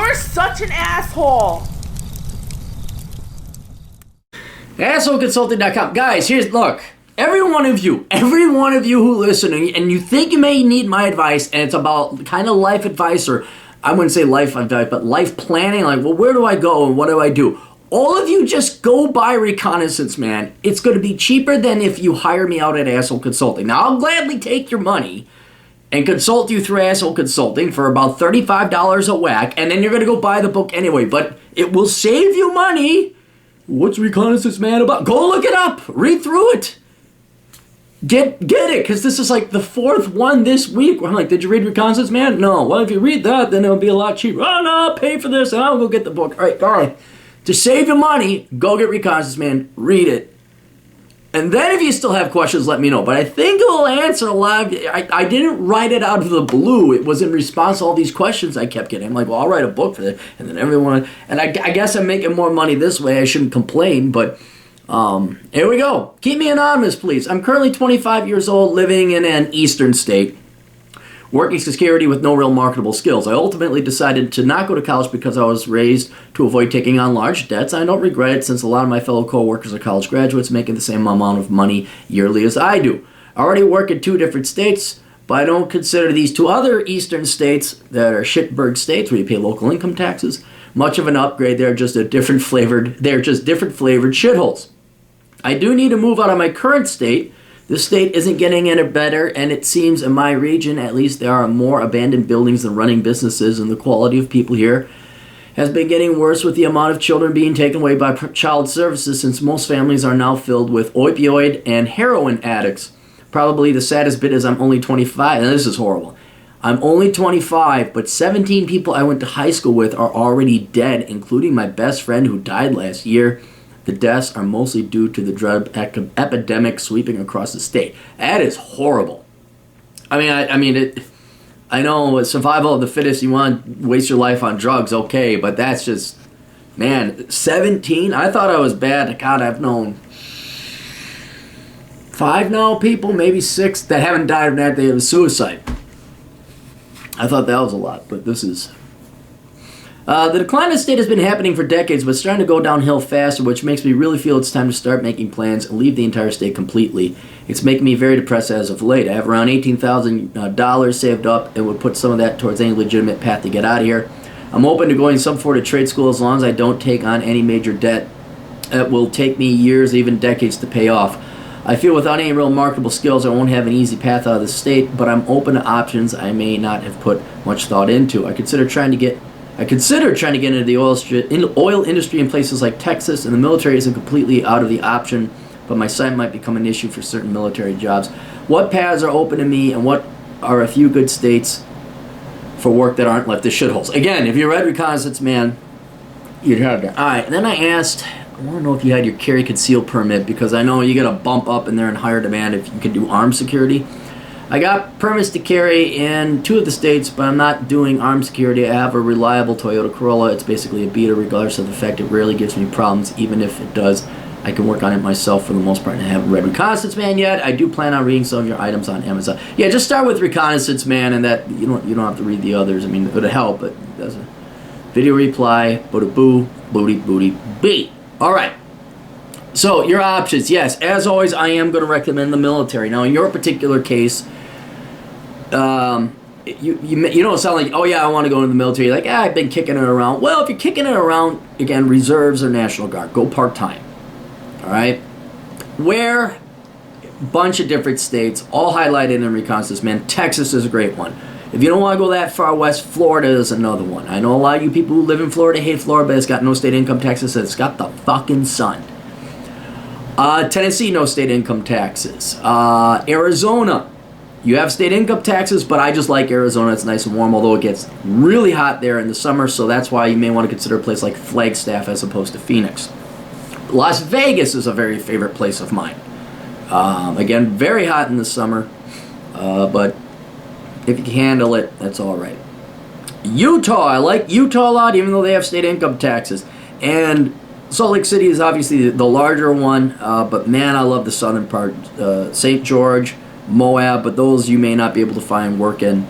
You're such an asshole. AssholeConsulting.com. Guys, look. Every one of you who listen, and you think you may need my advice, and it's about kind of life advice, or I wouldn't say life advice, but life planning, like, well, where do I go and what do I do? All of you just go buy Reconnaissance, man. It's going to be cheaper than if you hire me out at Asshole Consulting. Now, I'll gladly take your money and consult you through Asshole Consulting for about $35 a whack, and then you're going to go buy the book anyway, but it will save you money. What's Reconnaissance Man about? Go look it up. Read through it. Get it, because this is like the fourth one this week where I'm like, did you read Reconnaissance Man? No. Well, if you read that, then it'll be a lot cheaper. Oh, no, I'll pay for this, and I'll go get the book. All right. To save your money, go get Reconnaissance Man, read it. And then if you still have questions, let me know. But I think it will answer a lot of... I didn't write it out of the blue. It was in response to all these questions I kept getting. I'm like, well, I'll write a book for that. And then everyone... And I guess I'm making more money this way. I shouldn't complain, but... here we go. Keep me anonymous, please. I'm currently 25 years old, living in an eastern state, working security with no real marketable skills. I ultimately decided to not go to college because I was raised to avoid taking on large debts. I don't regret it since a lot of my fellow co-workers are college graduates making the same amount of money yearly as I do. I already work in 2 different states, but I don't consider these 2 other eastern states that are shitbird states where you pay local income taxes much of an upgrade. They're just different flavored shitholes. I do need to move out of my current state. This state isn't getting any better, and it seems in my region, at least, there are more abandoned buildings than running businesses, and the quality of people here has been getting worse with the amount of children being taken away by child services, since most families are now filled with opioid and heroin addicts. Probably the saddest bit is I'm only 25, and this is horrible. I'm only 25, but 17 people I went to high school with are already dead, including my best friend who died last year. The deaths are mostly due to the drug epidemic sweeping across the state. That is horrible. I know survival of the fittest, you want to waste your life on drugs, okay, but that's just, man, 17? I thought I was bad. God, I've known 5 now people, maybe 6, that haven't died of that day of suicide. I thought that was a lot, but this is... the decline of the state has been happening for decades, but it's starting to go downhill faster, which makes me really feel it's time to start making plans and leave the entire state completely. It's making me very depressed as of late. I have around $18,000 saved up and would put some of that towards any legitimate path to get out of here. I'm open to going some sort of trade school as long as I don't take on any major debt. It will take me years, even decades, to pay off. I feel without any real marketable skills, I won't have an easy path out of the state, but I'm open to options I may not have put much thought into. I considered trying to get into the oil industry in places like Texas, and the military isn't completely out of the option, but my sight might become an issue for certain military jobs. What paths are open to me, and what are a few good states for work that aren't left as shitholes? Again, if you read Reconnaissance Man, you'd have that. All right, and then I asked, I want to know if you had your carry conceal permit, because I know you get a bump up and they're in higher demand if you can do armed security. I got permits to carry in 2 of the states, but I'm not doing armed security. I have a reliable Toyota Corolla. It's basically a beater, regardless of the fact it rarely gives me problems. Even if it does, I can work on it myself for the most part, and I haven't read Reconnaissance Man yet. I do plan on reading some of your items on Amazon. Yeah, just start with Reconnaissance Man, and that you don't have to read the others. I mean, it would help, but it doesn't. Video reply, boo, booty, beat. All right. So, your options. Yes, as always, I am going to recommend the military. Now, in your particular case, you don't sound like, oh yeah, I want to go into the military. You're like, I've been kicking it around. Well, if you're kicking it around, again, reserves or National Guard, go part-time. All right? Where? Bunch of different states, all highlighted in Reconnaissance Man. Texas is a great one. If you don't want to go that far west, Florida is another one. I know a lot of you people who live in Florida hate Florida, but it's got no state income taxes. It's got the fucking sun. Tennessee, no state income taxes. Arizona, you have state income taxes, but I just like Arizona. It's nice and warm, although it gets really hot there in the summer, so that's why you may want to consider a place like Flagstaff as opposed to Phoenix. Las Vegas is a very favorite place of mine. Again, very hot in the summer, but if you can handle it, that's all right. Utah, I like Utah a lot, even though they have state income taxes. And Salt Lake City is obviously the larger one, but man, I love the southern part. St. George, Moab, but those you may not be able to find work in.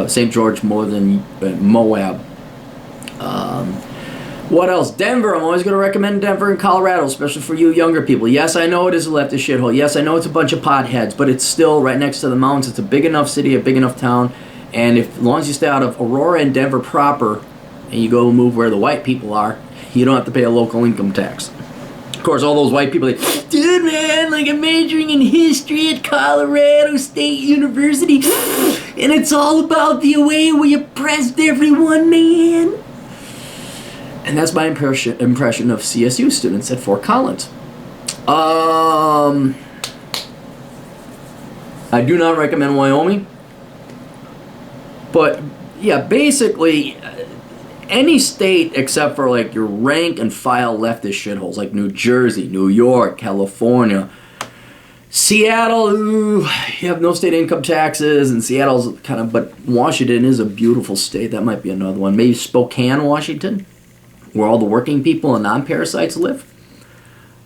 St. George more than Moab. What else? Denver. I'm always going to recommend Denver and Colorado, especially for you younger people. Yes, I know it is a leftist shithole. Yes, I know it's a bunch of potheads, but it's still right next to the mountains. It's a big enough city, a big enough town, and as long as you stay out of Aurora and Denver proper, and you go move where the white people are, you don't have to pay a local income tax. Of course, all those white people are like, dude, man, like I'm majoring in history at Colorado State University, and it's all about the way we oppressed everyone, man. And that's my impression of CSU students at Fort Collins. I do not recommend Wyoming. But, yeah, basically, any state except for, like, your rank and file leftist shitholes, like New Jersey, New York, California, Seattle, ooh, you have no state income taxes, and Seattle's kind of, but Washington is a beautiful state. That might be another one. Maybe Spokane, Washington, where all the working people and non-parasites live.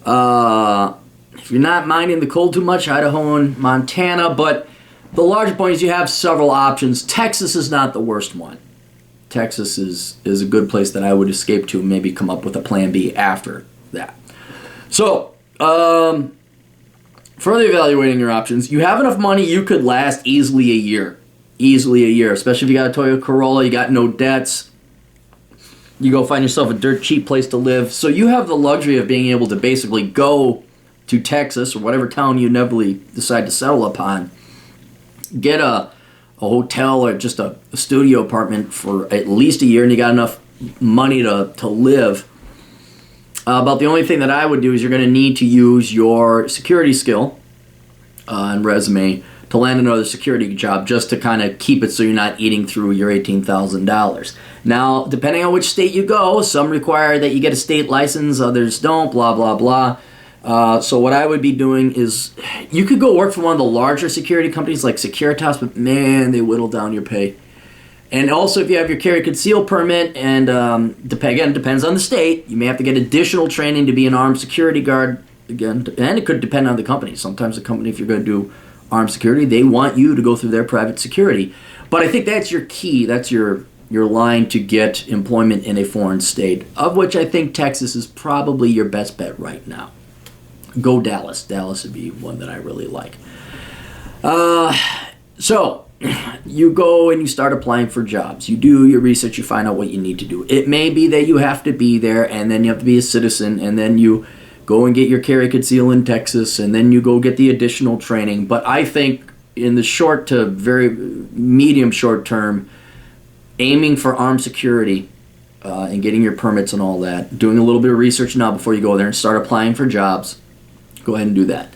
If you're not minding the cold too much, Idaho and Montana, but the larger point is you have several options. Texas is not the worst one. Texas is a good place that I would escape to and maybe come up with a plan B after that. So, further evaluating your options, you have enough money you could last easily a year. Easily a year, especially if you got a Toyota Corolla, you got no debts. You go find yourself a dirt cheap place to live. So you have the luxury of being able to basically go to Texas or whatever town you inevitably decide to settle upon, get a hotel or just a studio apartment for at least a year, and you got enough money to live. About the only thing that I would do is you're going to need to use your security skill and resume to land another security job just to kind of keep it so you're not eating through your $18,000. Now, depending on which state you go, some require that you get a state license, others don't, blah, blah, blah. So what I would be doing is you could go work for one of the larger security companies like Securitas, but man, they whittle down your pay. And also, if you have your carry conceal permit, and again, it depends on the state, you may have to get additional training to be an armed security guard. Again, and it could depend on the company. Sometimes the company, if you're going to do armed security, they want you to go through their private security. But I think that's your key. That's your line to get employment in a foreign state, of which I think Texas is probably your best bet right now. Go Dallas. Dallas would be one that I really like. So you go and you start applying for jobs. You do your research. You find out what you need to do. It may be that you have to be there, and then you have to be a citizen, and then you go and get your carry conceal in Texas, and then you go get the additional training. But I think in the short to very medium short term, aiming for armed security and getting your permits and all that, doing a little bit of research now before you go there and start applying for jobs, go ahead and do that.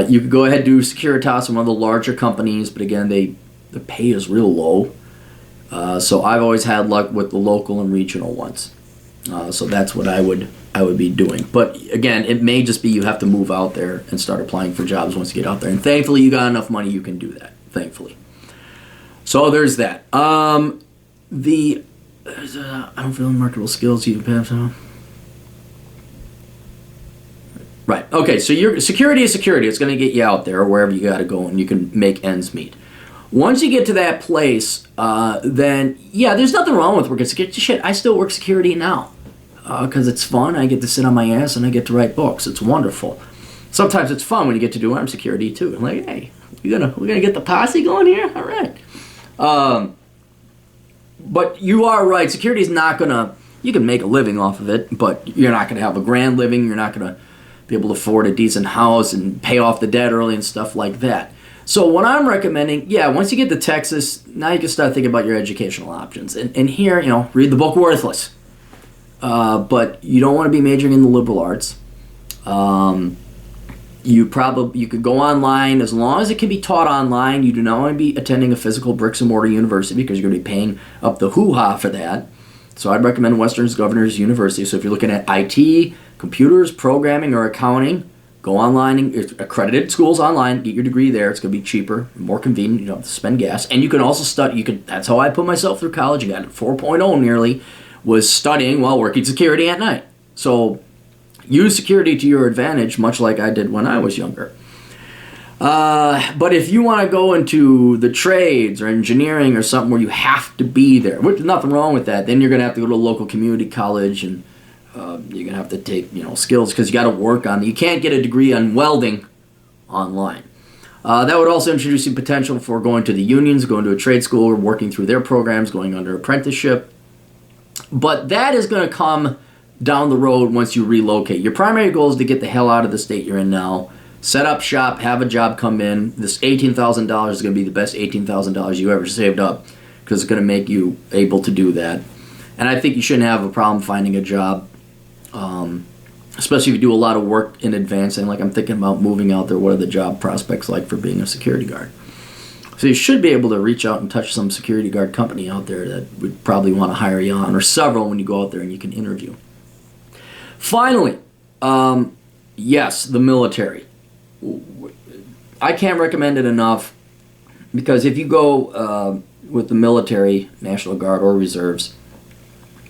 You could go ahead and do Securitas in one of the larger companies, but again, the pay is real low. So I've always had luck with the local and regional ones. So that's what I would be doing. But again, it may just be you have to move out there and start applying for jobs once you get out there. And thankfully, you got enough money you can do that. Thankfully. So there's that. I don't feel marketable skills you have to. Right. Okay. So your security is security. It's going to get you out there or wherever you got to go, and you can make ends meet. Once you get to that place, then yeah, there's nothing wrong with working security. Shit, I still work security now because it's fun. I get to sit on my ass and I get to write books. It's wonderful. Sometimes it's fun when you get to do armed security too. I'm like, hey, we're gonna get the posse going here. All right. But you are right. Security is not gonna. You can make a living off of it, but you're not gonna have a grand living. You're not gonna be able to afford a decent house and pay off the debt early and stuff like that. So what I'm recommending, yeah, once you get to Texas, now you can start thinking about your educational options. And here, read the book Worthless. But you don't want to be majoring in the liberal arts. You could go online as long as it can be taught online. You do not want to be attending a physical bricks and mortar university because you're going to be paying up the hoo-ha for that. So I'd recommend Western Governors University. So if you're looking at IT, computers, programming, or accounting, go online, accredited schools online, get your degree there. It's going to be cheaper, more convenient. You don't have to spend gas. And you can also study. That's how I put myself through college. I got 4.0 nearly, was studying while working security at night. So use security to your advantage, much like I did when I was younger. But if you want to go into the trades or engineering or something where you have to be there, which there's nothing wrong with that, then you're going to have to go to a local community college and you're going to have to take skills because you got to work on it. You can't get a degree on welding online. That would also introduce you potential for going to the unions, going to a trade school, or working through their programs, going under apprenticeship. But that is going to come down the road once you relocate. Your primary goal is to get the hell out of the state you're in now, set up shop, have a job come in. This $18,000 is going to be the best $18,000 you ever saved up because it's going to make you able to do that. And I think you shouldn't have a problem finding a job, especially if you do a lot of work in advance. And like I'm thinking about moving out there, what are the job prospects like for being a security guard? So you should be able to reach out and touch some security guard company out there that would probably want to hire you on, or several when you go out there and you can interview. Finally, yes, the military. I can't recommend it enough because if you go with the military, National Guard, or reserves,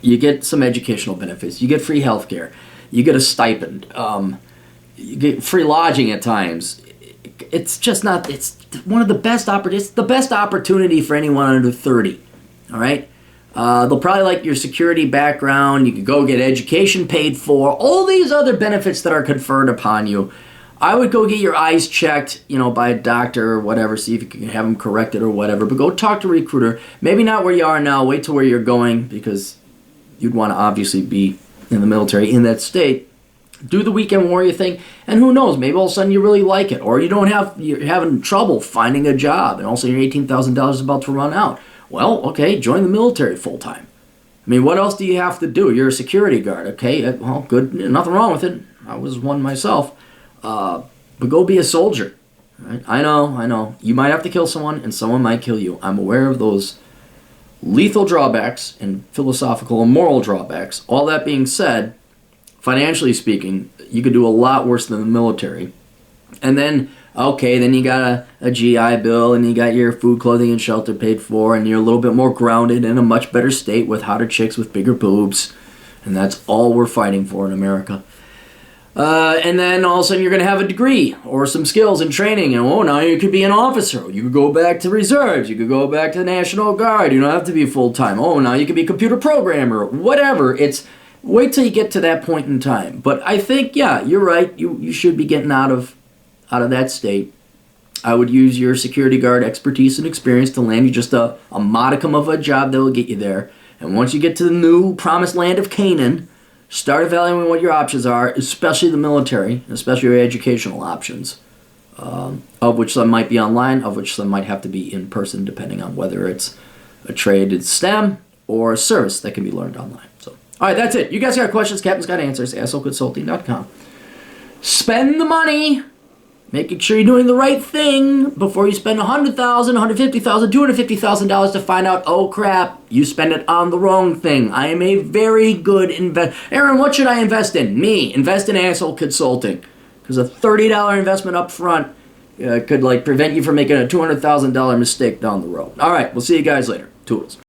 you get some educational benefits. You get free health care. You get a stipend. You get free lodging at times. It's just not, it's one of the best opportunities. It's the best opportunity for anyone under 30. All right? They'll probably like your security background. You can go get education paid for. All these other benefits that are conferred upon you. I would go get your eyes checked, by a doctor or whatever, see if you can have them corrected or whatever. But go talk to a recruiter. Maybe not where you are now. Wait till where you're going because you'd want to obviously be in the military in that state. Do the weekend warrior thing, and who knows? Maybe all of a sudden you really like it, or you're having trouble finding a job, and all of a sudden your $18,000 is about to run out. Well, okay, join the military full time. I mean, what else do you have to do? You're a security guard, okay? Well, good, nothing wrong with it. I was one myself, but go be a soldier. Right? I know. You might have to kill someone, and someone might kill you. I'm aware of those lethal drawbacks and philosophical and moral drawbacks. All that being said, financially speaking, you could do a lot worse than the military. And then, okay, then you got a GI Bill, and you got your food, clothing, and shelter paid for, and you're a little bit more grounded in a much better state with hotter chicks with bigger boobs. And that's all we're fighting for in America. And then all of a sudden you're going to have a degree or some skills and training, and now you could be an officer. You could go back to reserves. You could go back to the National Guard. You don't have to be full-time. Now you could be a computer programmer, whatever. Wait till you get to that point in time. But I think, yeah, you're right. You should be getting out of that state. I would use your security guard expertise and experience to land you just a modicum of a job that will get you there. And once you get to the new promised land of Canaan, start evaluating what your options are, especially the military, especially your educational options, of which some might be online, of which some might have to be in person, depending on whether it's a trade in STEM or a service that can be learned online. So, all right, that's it. You guys got questions? Captain's got answers. AssholeConsulting.com. Spend the money, making sure you're doing the right thing before you spend $100,000, $150,000, $250,000 to find out, oh crap, you spend it on the wrong thing. I am a very good investor. Aaron, what should I invest in? Me. Invest in Asshole Consulting. Because a $30 investment up front could prevent you from making a $200,000 mistake down the road. All right, we'll see you guys later. Toodles.